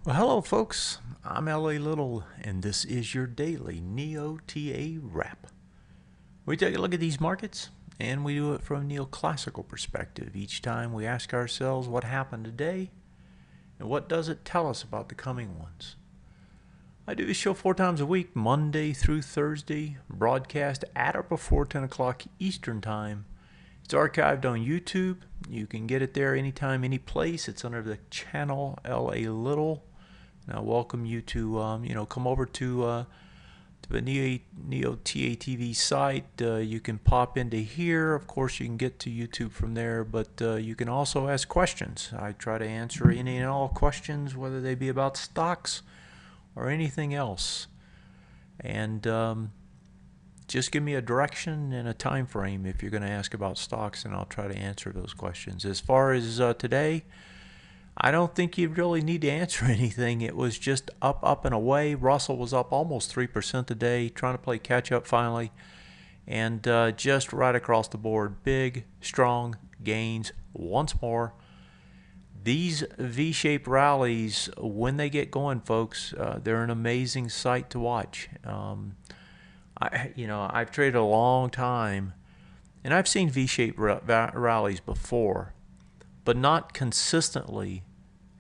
Well, hello, folks. I'm L.A. Little, and this is your daily NeoTA wrap. We take a look at these markets, and we do it from a neoclassical perspective. Each time we ask ourselves what happened today, and what does it tell us about the coming ones. I do this show 4 times a week, Monday through Thursday, broadcast at or before 10 o'clock Eastern Time. It's archived on YouTube. You can get it there anytime, any place. It's under the channel L.A. Little. And I welcome you to, come over to the NeoTA TV site. You can pop into here. Of course, you can get to YouTube from there, but you can also ask questions. I try to answer any and all questions, whether they be about stocks or anything else. And just give me a direction and a time frame if you're going to ask about stocks, and I'll try to answer those questions. As far as today, I don't think you really need to answer anything. It was just up, up, and away. Russell was up almost 3% today, trying to play catch up finally. And just right across the board, big, strong gains once more. These V-shaped rallies, when they get going, folks, they're an amazing sight to watch. I've traded a long time, and I've seen V-shaped rallies before, but not consistently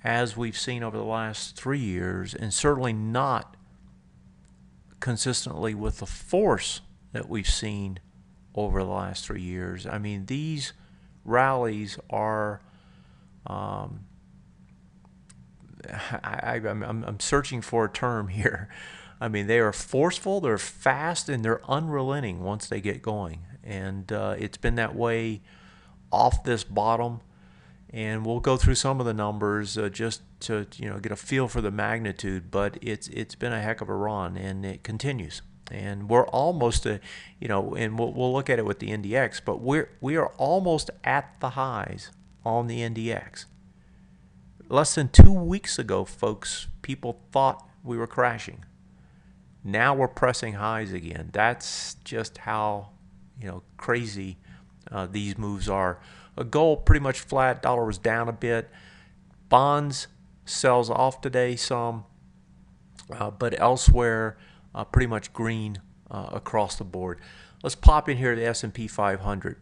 as we've seen over the last 3 years, and certainly not consistently with the force that we've seen over the last 3 years. I mean, these rallies are I'm searching for a term here. I mean, they are forceful, they're fast, and they're unrelenting once they get going. And it's been that way off this bottom. And we'll go through some of the numbers just to get a feel for the magnitude. But it's been a heck of a run, and it continues. And we're almost and we'll look at it with the NDX, but we are almost at the highs on the NDX. Less than 2 weeks ago, folks, people thought we were crashing. Now we're pressing highs again. That's just how crazy these moves are. Gold pretty much flat. Dollar was down a bit. Bonds sells off today some, but elsewhere pretty much green across the board. Let's pop in here to the S&P 500.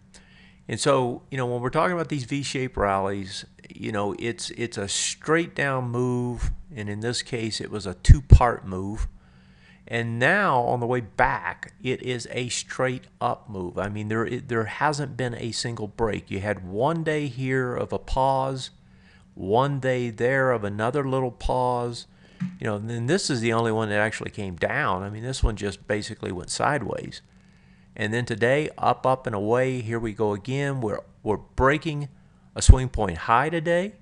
And so, when we're talking about these V-shaped rallies, it's a straight down move, and in this case, it was a two-part move. And now, on the way back, it is a straight up move. I mean, there hasn't been a single break. You had one day here of a pause, one day there of another little pause. And then this is the only one that actually came down. I mean, this one just basically went sideways. And then today, up, up, and away. Here we go again. We're breaking a swing point high today.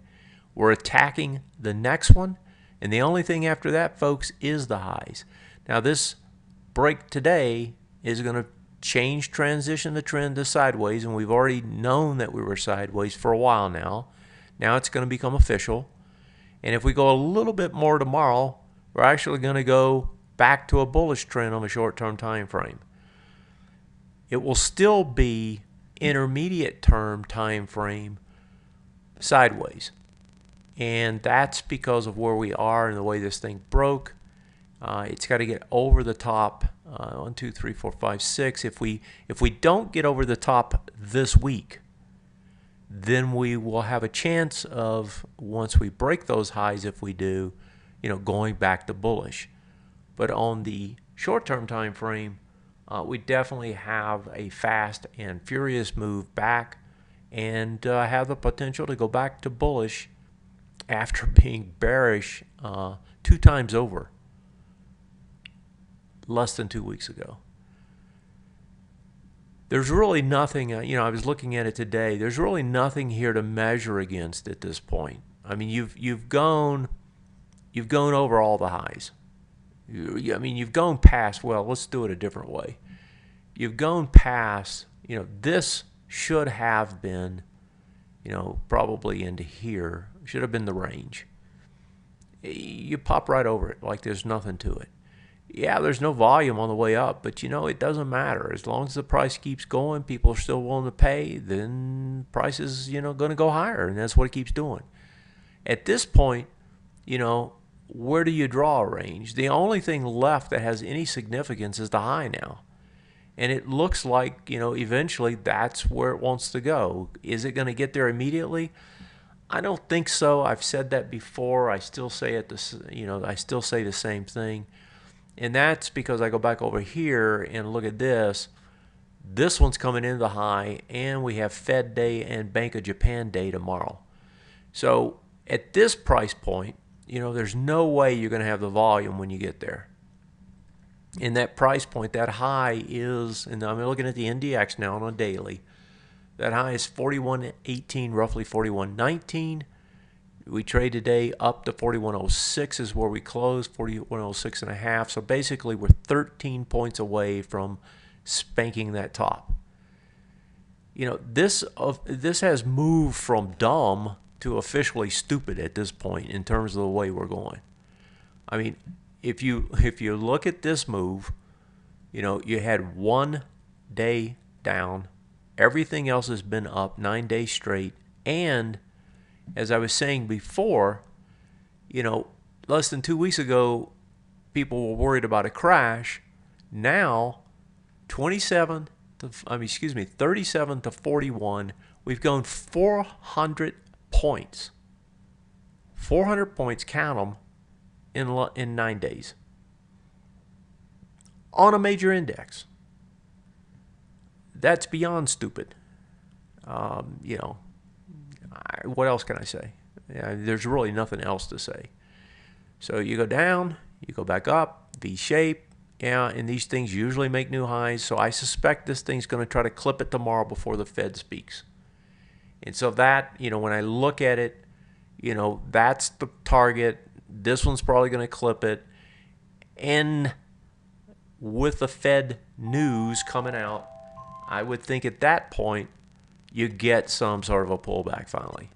We're attacking the next one. And the only thing after that, folks, is the highs. Now, this break today is going to transition the trend to sideways, and we've already known that we were sideways for a while now. Now it's going to become official. And if we go a little bit more tomorrow, we're actually going to go back to a bullish trend on the short-term time frame. It will still be intermediate term time frame sideways. And that's because of where we are and the way this thing broke. It's got to get over the top. 1, 2, 3, 4, 5, 6. If we don't get over the top this week, then we will have a chance of, once we break those highs, if we do, going back to bullish. But on the short-term time frame, we definitely have a fast and furious move back, and have the potential to go back to bullish after being bearish 2 times over less than 2 weeks ago. There's really nothing, I was looking at it today, there's really nothing here to measure against at this point. I mean, you've gone over all the highs. You've gone past, well, let's do it a different way. You've gone past, this should have been, probably into here, should have been the range. You pop right over it like there's nothing to it. Yeah, there's no volume on the way up, but it doesn't matter. As long as the price keeps going, people are still willing to pay, then price is, going to go higher, and that's what it keeps doing. At this point, where do you draw a range? The only thing left that has any significance is the high now. And it looks like, eventually that's where it wants to go. Is it going to get there immediately? I don't think so. I've said that before. I still say I still say the same thing. And that's because I go back over here and look at this. This one's coming into the high, and we have Fed Day and Bank of Japan Day tomorrow. So at this price point, there's no way you're going to have the volume when you get there. In that price point, that high is, and I'm looking at the NDX now on a daily, that high is 41.18, roughly 41.19. We trade today up to 41.06 is where we close, 41.06 and a half. So basically we're 13 points away from spanking that top. This has moved from dumb to officially stupid at this point in terms of the way we're going. I mean, if you look at this move, you had 1 day down. Everything else has been up 9 days straight. And as I was saying before, less than 2 weeks ago, people were worried about a crash. Now, 37 to 41, we've gone 400 points. 400 points, count them, in 9 days on a major index. That's beyond stupid. What else can I say? There's really nothing else to say. So you go down, you go back up, V shape. Yeah, and these things usually make new highs. So I suspect this thing's going to try to clip it tomorrow before the Fed speaks. And so that, when I look at it, that's the target. This one's probably going to clip it. And with the Fed news coming out, I would think at that point you get some sort of a pullback finally.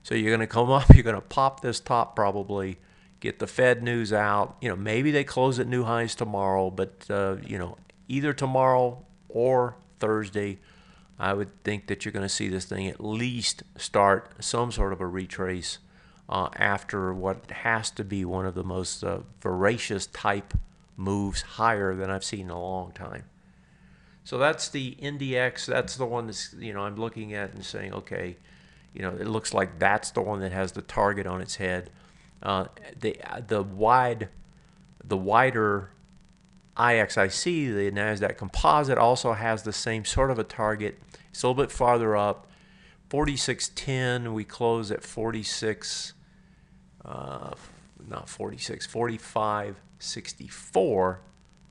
So you're going to come up, you're going to pop this top probably, get the Fed news out. Maybe they close at new highs tomorrow, but either tomorrow or Thursday, I would think that you're going to see this thing at least start some sort of a retrace after what has to be one of the most voracious type moves higher than I've seen in a long time. So that's the NDX. That's the one that's, I'm looking at and saying, okay, it looks like that's the one that has the target on its head. The wider IXIC, the NASDAQ Composite, also has the same sort of a target. It's a little bit farther up, 46.10. We close at 45.64.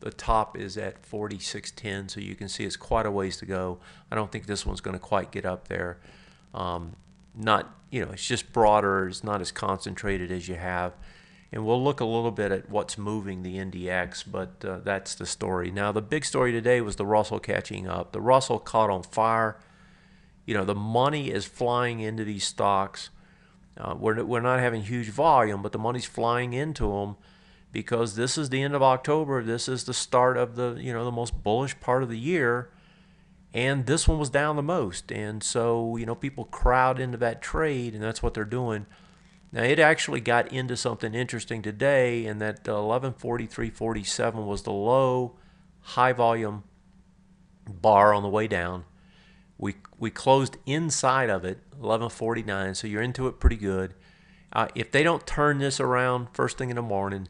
The top is at 46.10, so you can see it's quite a ways to go. I don't think this one's going to quite get up there. It's just broader. It's not as concentrated as you have. And we'll look a little bit at what's moving the NDX, but that's the story. Now, the big story today was the Russell catching up. The Russell caught on fire. The money is flying into these stocks. We're not having huge volume, but the money's flying into them because this is the end of October. This is the start of the most bullish part of the year. And this one was down the most. And so, people crowd into that trade, and that's what they're doing. Now, it actually got into something interesting today, and that 1143.47 was the low, high volume bar on the way down. We closed inside of it, 1149, so you're into it pretty good. If they don't turn this around first thing in the morning,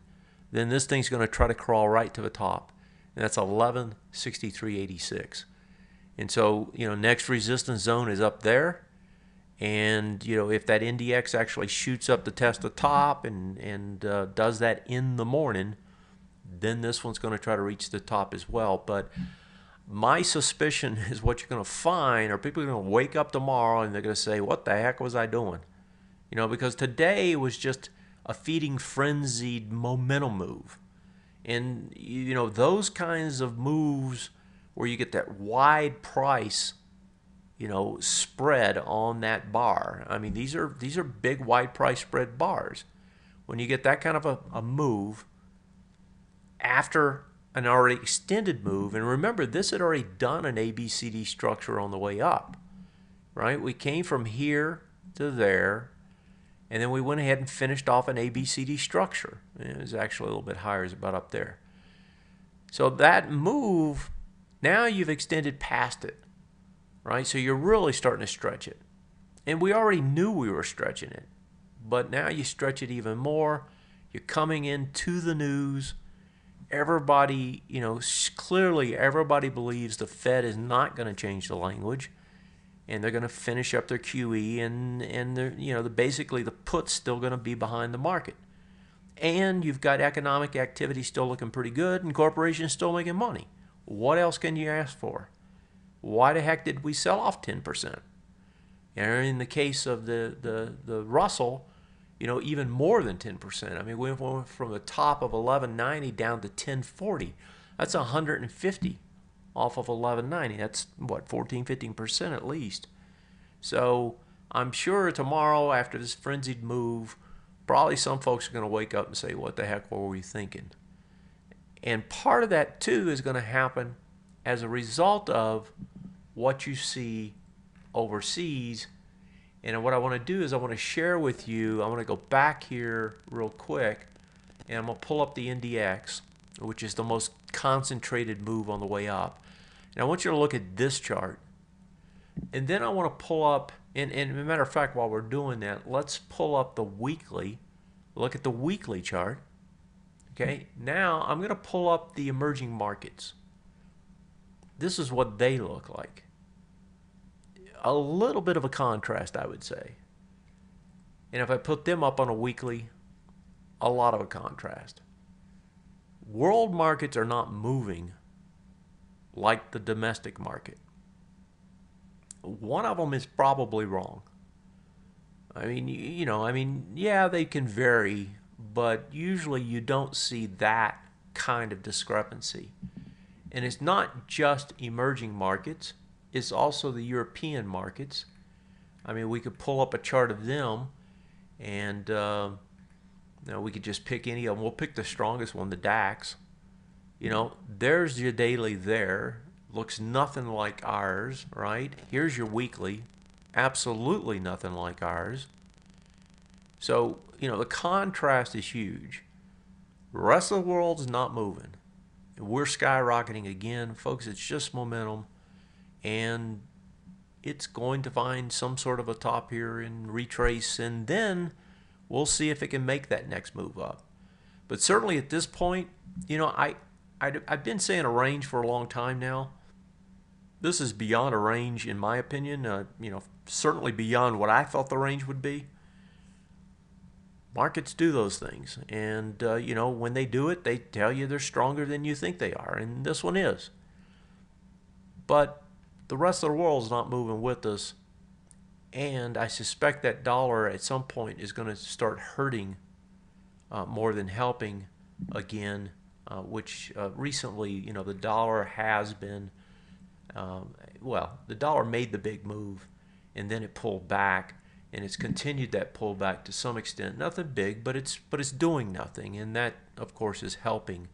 then this thing's going to try to crawl right to the top. And that's 1163.86. And so, next resistance zone is up there. And, if that NDX actually shoots up to test the top and does that in the morning, then this one's going to try to reach the top as well. But my suspicion is what you're going to find are people are going to wake up tomorrow and they're going to say, what the heck was I doing? Because today was just a feeding frenzied momentum move. And, those kinds of moves where you get that wide price, spread on that bar. I mean, these are big wide price spread bars. When you get that kind of a move after an already extended move, and remember, this had already done an ABCD structure on the way up, right? We came from here to there, And then we went ahead and finished off an ABCD structure. It was actually a little bit higher, it's about up there. So that move, now you've extended past it, right? So you're really starting to stretch it. And we already knew we were stretching it, but now you stretch it even more. You're coming into the news. Everybody, clearly everybody believes the Fed is not going to change the language, and they're going to finish up their QE, and they're, basically the put's still going to be behind the market. And you've got economic activity still looking pretty good, and corporations still making money. What else can you ask for? Why the heck did we sell off 10%? And in the case of the Russell, even more than 10%. I mean, we went from the top of 1190 down to 1040. That's 150 off of 1190. That's what, 14-15% at least. So I'm sure tomorrow, after this frenzied move, probably some folks are going to wake up and say, what the heck were we thinking? And part of that too is going to happen as a result of what you see overseas. And what I want to do is I want to share with you, I want to go back here real quick, and I'm going to pull up the NDX, which is the most concentrated move on the way up. And I want you to look at this chart. And then I want to pull up, and as a matter of fact, while we're doing that, let's pull up the weekly. Look at the weekly chart. Okay, now I'm going to pull up the emerging markets. This is what they look like. A little bit of a contrast, I would say. And if I put them up on a weekly, a lot of a contrast. World markets are not moving like the domestic market. One of them is probably wrong. I mean, yeah, they can vary, but usually you don't see that kind of discrepancy. And it's not just emerging markets, it's also the European markets. I mean, we could pull up a chart of them, and we could just pick any of them. We'll pick the strongest one, the DAX. There's your daily there. Looks nothing like ours, right? Here's your weekly. Absolutely nothing like ours. So, the contrast is huge. The rest of the world's not moving. We're skyrocketing again. Folks, it's just momentum. And it's going to find some sort of a top here and retrace. And then we'll see if it can make that next move up. But certainly at this point, I've been saying a range for a long time now. This is beyond a range, in my opinion. Certainly beyond what I thought the range would be. Markets do those things, and when they do it, they tell you they're stronger than you think they are, and this one is. But the rest of the world is not moving with us, and I suspect that dollar at some point is going to start hurting more than helping again, which recently, the dollar has been. The dollar made the big move, and then it pulled back, and it's continued that pullback to some extent. Nothing big, but it's doing nothing, and that, of course, is helping.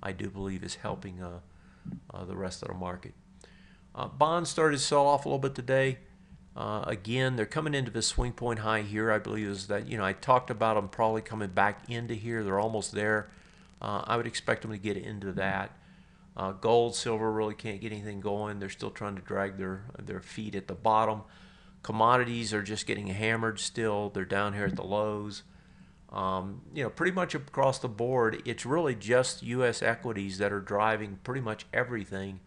I do believe is helping the rest of the market. Bonds started to sell off a little bit today. Again, they're coming into the swing point high here. I believe is that I talked about them probably coming back into here. They're almost there. I would expect them to get into that. Gold, silver really can't get anything going. They're still trying to drag their feet at the bottom. Commodities are just getting hammered still. They're down here at the lows. Pretty much across the board, it's really just U.S. equities that are driving pretty much everything.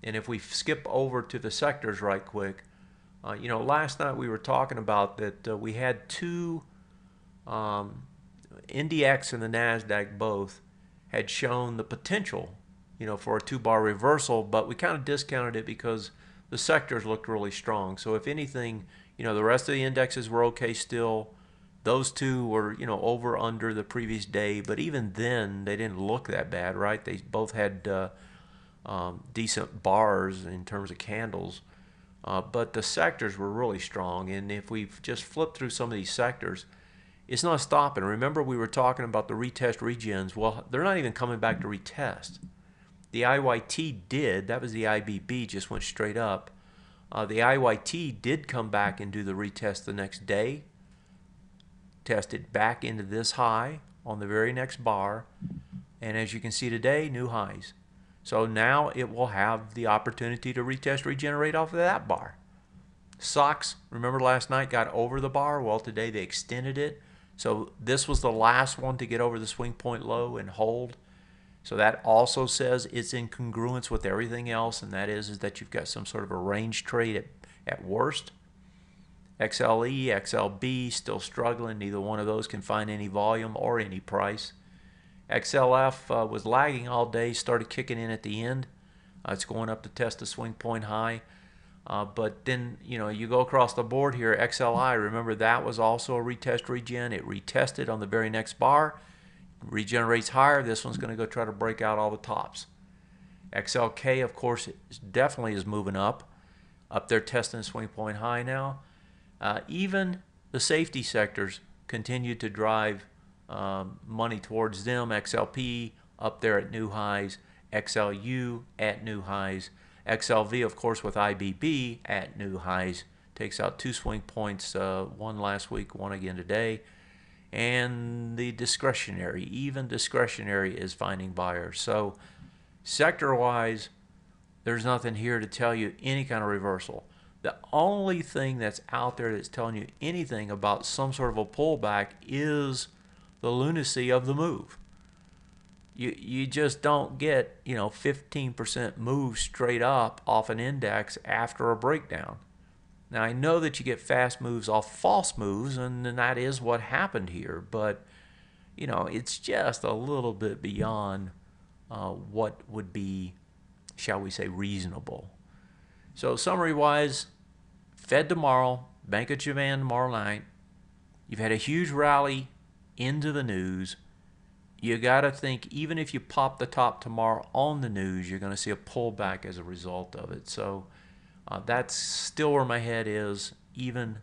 And if we skip over to the sectors right quick, last night we were talking about that we had two, NDX and the NASDAQ both had shown the potential for a two-bar reversal, but we kind of discounted it because the sectors looked really strong. So if anything, the rest of the indexes were okay still. Those two were, over under the previous day, but even then they didn't look that bad, right? They both had decent bars in terms of candles, but the sectors were really strong. And if we've just flipped through some of these sectors, it's not stopping. Remember, we were talking about the retest regens. Well, they're not even coming back to retest. The IYT did. That was the IBB, just went straight up. The IYT did come back and do the retest the next day. tested back into this high on the very next bar, and as you can see today, new highs. So now it will have the opportunity to retest, regenerate off of that bar. SOX, remember last night, got over the bar. Well, today they extended it. So this was the last one to get over the swing point low and hold. So that also says it's in congruence with everything else, and that is that you've got some sort of a range trade at worst. XLE, XLB still struggling. Neither one of those can find any volume or any price. XLF was lagging all day, started kicking in at the end. It's going up to test the swing point high. But then, you go across the board here, XLI, remember that was also a retest regen. It retested on the very next bar, regenerates higher. This one's going to go try to break out all the tops. XLK, of course, definitely is moving up there testing the swing point high now. Even the safety sectors continue to drive money towards them. XLP up there at new highs, XLU at new highs, XLV, of course, with IBB at new highs, takes out 2 swing points, one last week, one again today. And the discretionary, even discretionary, is finding buyers. So sector-wise, there's nothing here to tell you any kind of reversal. The only thing that's out there that's telling you anything about some sort of a pullback is the lunacy of the move. You just don't get 15% move straight up off an index after a breakdown. Now I know that you get fast moves off false moves, and that is what happened here, but it's just a little bit beyond what would be, shall we say, reasonable. So summary wise, Fed tomorrow, Bank of Japan tomorrow night. You've had a huge rally into the news. You got to think, even if you pop the top tomorrow on the news, you're going to see a pullback as a result of it. So that's still where my head is, even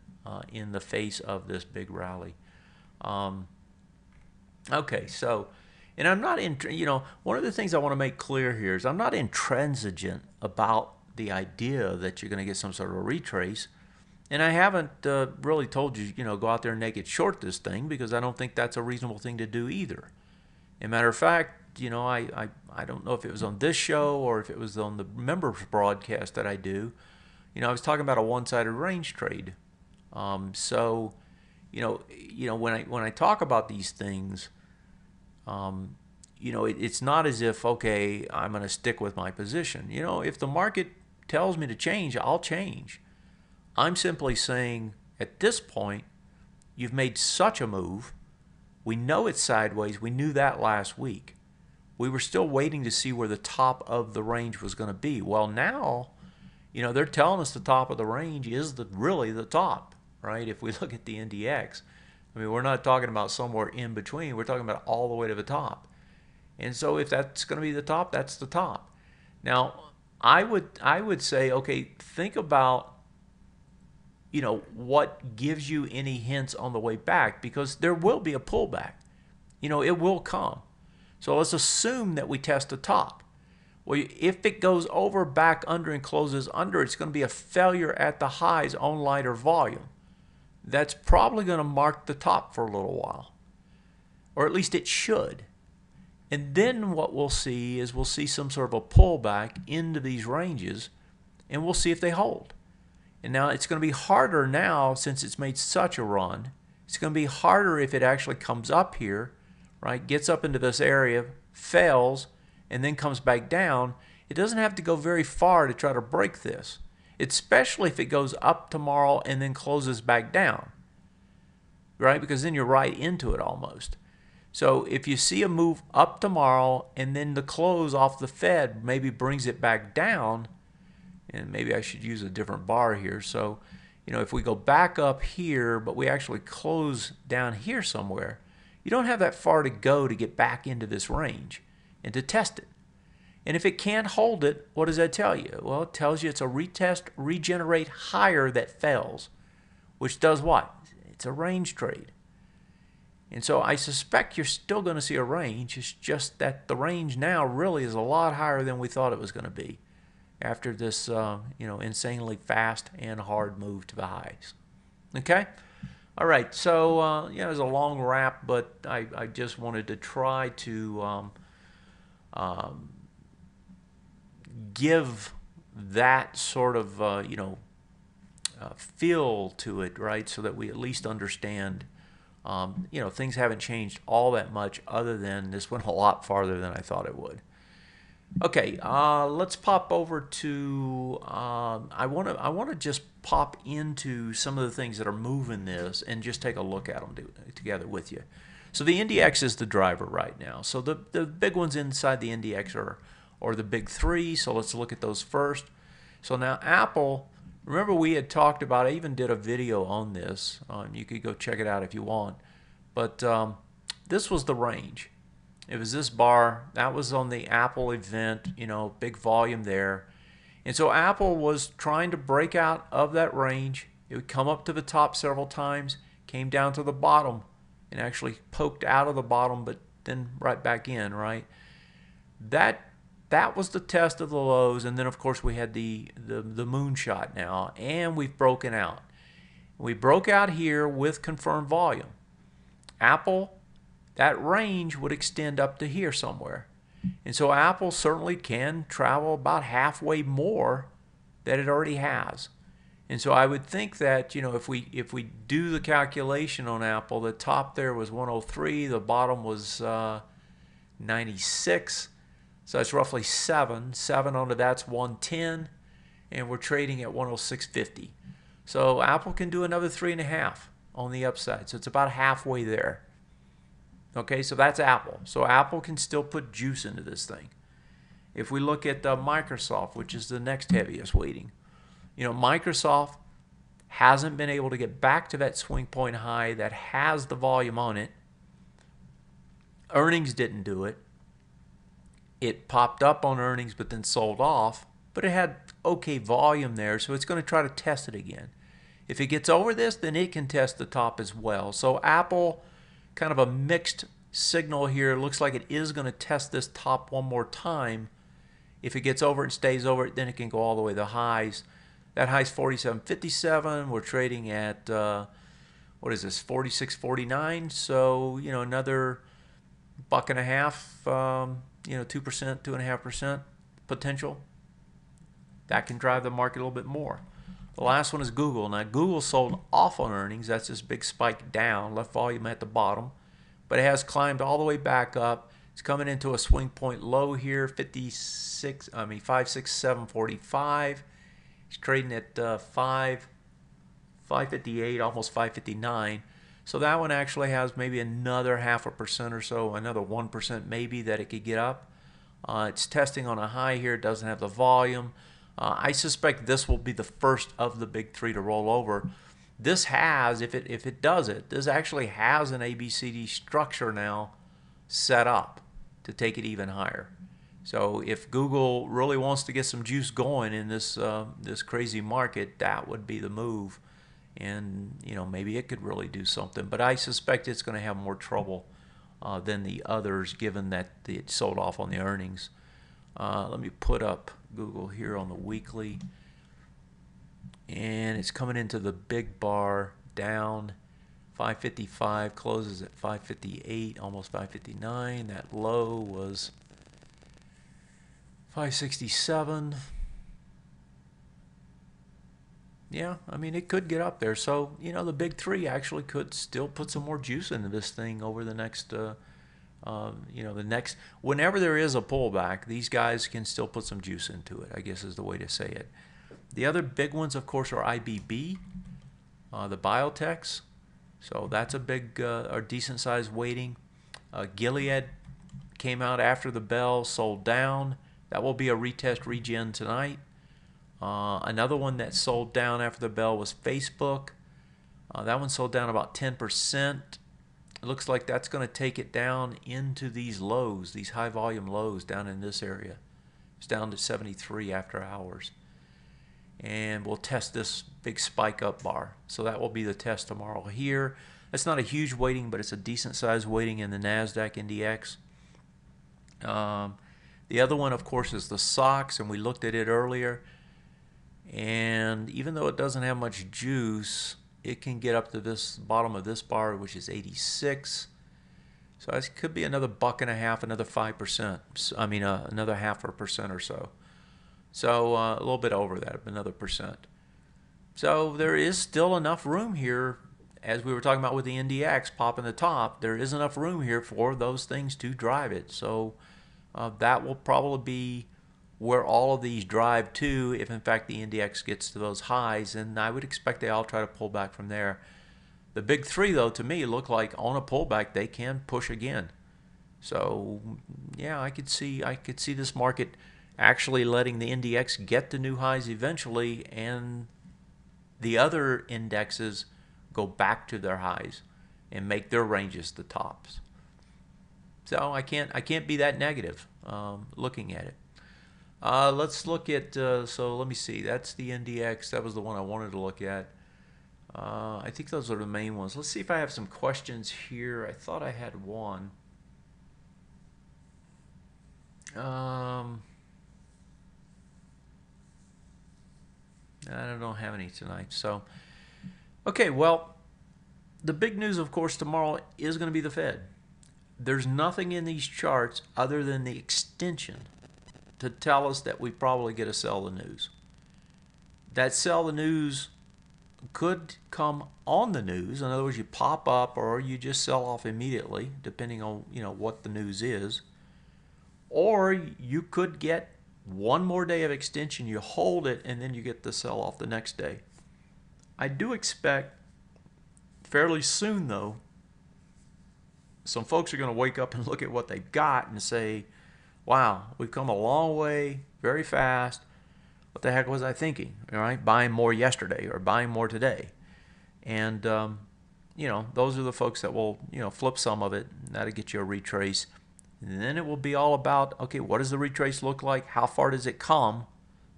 in the face of this big rally. Okay, so, and I'm not one of the things I want to make clear here is I'm not intransigent about the idea that you're going to get some sort of a retrace. And I haven't really told you, go out there and naked short this thing, because I don't think that's a reasonable thing to do either. As a matter of fact, I don't know if it was on this show or if it was on the members broadcast that I do. I was talking about a one-sided range trade. So, when I talk about these things, it's not as if, okay, I'm going to stick with my position. If the market tells me to change, I'll change. I'm simply saying at this point, you've made such a move. We know it's sideways. We knew that last week. We were still waiting to see where the top of the range was going to be. Well, now, they're telling us the top of the range is really the top, right? If we look at the NDX, we're not talking about somewhere in between. We're talking about all the way to the top. And so if that's going to be the top, that's the top. Now, I would say, okay, think about what gives you any hints on the way back, because there will be a pullback. It will come. So let's assume that we test the top. Well, if it goes over, back under, and closes under, it's going to be a failure at the highs on lighter volume. That's probably going to mark the top for a little while, or at least it should. And then what we'll see is we'll see some sort of a pullback into these ranges, and we'll see if they hold. And now it's going to be harder now, since it's made such a run. It's going to be harder if it actually comes up here, right? Gets up into this area, fails, and then comes back down. It doesn't have to go very far to try to break this, especially if it goes up tomorrow and then closes back down, right? Because then you're right into it almost. So if you see a move up tomorrow and then the close off the Fed maybe brings it back down, and maybe I should use a different bar here. So, if we go back up here, but we actually close down here somewhere, you don't have that far to go to get back into this range and to test it. And if it can't hold it, what does that tell you? Well, it tells you it's a retest, regenerate higher that fails, which does what? It's a range trade. And so I suspect you're still going to see a range. It's just that the range now really is a lot higher than we thought it was going to be after this, insanely fast and hard move to the highs. Okay? All right, so yeah, it was a long wrap, but I just wanted to try to um, give that sort of feel to it, right? So that we at least understand, things haven't changed all that much, other than this went a lot farther than I thought it would. Okay, let's pop over to. I want to just pop into some of the things that are moving this and just take a look at them together with you. So the NDX is the driver right now. So the big ones inside the NDX are the big three. So let's look at those first. So now Apple. Remember we had talked about. I even did a video on this. You could go check it out if you want. But this was the range. It was this bar that was on the Apple event, big volume there. And so Apple was trying to break out of that range. It would come up to the top several times, came down to the bottom, and actually poked out of the bottom, but then right back in, right? That was the test of the lows, and then of course we had the moonshot now, and we've broken out. We broke out here with confirmed volume. Apple, that range would extend up to here somewhere. And so Apple certainly can travel about halfway more than it already has. And so I would think that, if we do the calculation on Apple, the top there was 103, the bottom was 96. So that's roughly 7. 7 onto that's 110, and we're trading at 106.50. So Apple can do another 3.5 on the upside. So it's about halfway there. Okay, so that's Apple. So Apple can still put juice into this thing. If we look at Microsoft, which is the next heaviest weighting, Microsoft hasn't been able to get back to that swing point high that has the volume on it. Earnings didn't do it. It popped up on earnings but then sold off, but it had okay volume there, so it's going to try to test it again. If it gets over this, then it can test the top as well. So Apple, kind of a mixed signal here. It looks like it is going to test this top one more time. If it gets over it and stays over it, then it can go all the way to the highs. That high's 47.57. We're trading at what is this, 46.49? So another buck and a half, 2%, 2.5% potential. That can drive the market a little bit more. The last one is Google. Now, Google sold off on earnings. That's this big spike down, left volume at the bottom. But it has climbed all the way back up. It's coming into a swing point low here, 567.45. It's trading at 558, almost 559. So that one actually has maybe another 0.5% or so, another 1% maybe that it could get up. It's testing on a high here. It doesn't have the volume. I suspect this will be the first of the big three to roll over. This has, if it does it, this actually has an ABCD structure now set up to take it even higher. So if Google really wants to get some juice going in this this crazy market, that would be the move. And maybe it could really do something. But I suspect it's going to have more trouble than the others, given that it sold off on the earnings. Let me put up Google here on the weekly, and it's coming into the big bar down 555, closes at 558, almost 559. That low was 567. Yeah, I mean, it could get up there. So, the big three actually could still put some more juice into this thing over the next whenever there is a pullback, these guys can still put some juice into it, I guess is the way to say it. The other big ones, of course, are IBB, the biotechs. So that's a big or decent sized weighting. Gilead came out after the bell, sold down. That will be a retest regen tonight. Another one that sold down after the bell was Facebook. That one sold down about 10%. It looks like that's going to take it down into these lows, these high volume lows down in this area. It's down to 73 after hours. And we'll test this big spike up bar. So that will be the test tomorrow here. It's not a huge weighting, but it's a decent size weighting in the NASDAQ NDX. The other one, of course, is the SOX, and we looked at it earlier. And even though it doesn't have much juice, it can get up to this bottom of this bar, which is 86. So this could be another buck and a half, another 5%. I mean, another 0.5% or so. So a little bit over that, another percent. So there is still enough room here, as we were talking about with the NDX popping the top. There is enough room here for those things to drive it. So that will probably be where all of these drive to, if in fact the NDX gets to those highs, and I would expect they all try to pull back from there. The big three, though, to me look like on a pullback they can push again. So yeah, I could see this market actually letting the NDX get to new highs eventually, and the other indexes go back to their highs and make their ranges the tops. So I can't be that negative looking at it. Let's look at, so let me see, that's the NDX. That was the one I wanted to look at. I think those are the main ones. Let's see if I have some questions here. I thought I had one. I don't have any tonight. So, okay, well, the big news, of course, tomorrow is going to be the Fed. There's nothing in these charts other than the extension to tell us that we probably get a sell the news. That sell the news could come on the news. In other words, you pop up or you just sell off immediately, depending on what the news is. Or you could get one more day of extension, you hold it, and then you get the sell off the next day. I do expect fairly soon, though, some folks are going to wake up and look at what they've got and say, wow, we've come a long way very fast. What the heck was I thinking? All right, buying more yesterday or buying more today. And, those are the folks that will, flip some of it. That'll get you a retrace. And then it will be all about, okay, what does the retrace look like? How far does it come?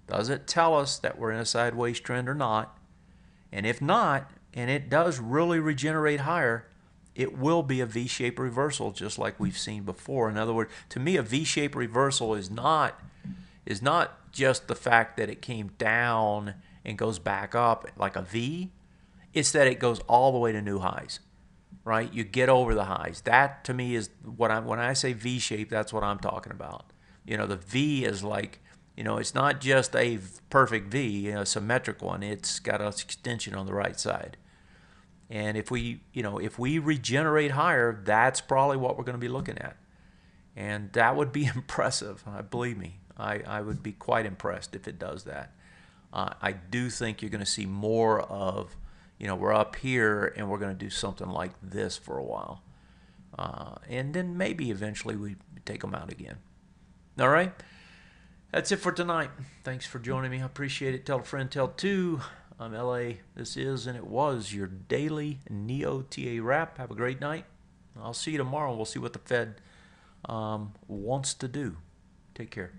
Does it tell us that we're in a sideways trend or not? And if not, and it does really regenerate higher, it will be a V-shaped reversal, just like we've seen before. In other words, to me, a V-shaped reversal is not just the fact that it came down and goes back up like a V. It's that it goes all the way to new highs, right? You get over the highs. That to me is when I say V-shape, that's what I'm talking about. The V is like, it's not just a perfect V, a symmetric one. It's got an extension on the right side. And if we regenerate higher, that's probably what we're going to be looking at. And that would be impressive. Believe me, I would be quite impressed if it does that. I do think you're going to see more of, we're up here and we're going to do something like this for a while. And then maybe eventually we take them out again. All right. That's it for tonight. Thanks for joining me. I appreciate it. Tell a friend, tell two. I'm LA. This is and it was your daily NeoTA wrap. Have a great night. I'll see you tomorrow. We'll see what the Fed wants to do. Take care.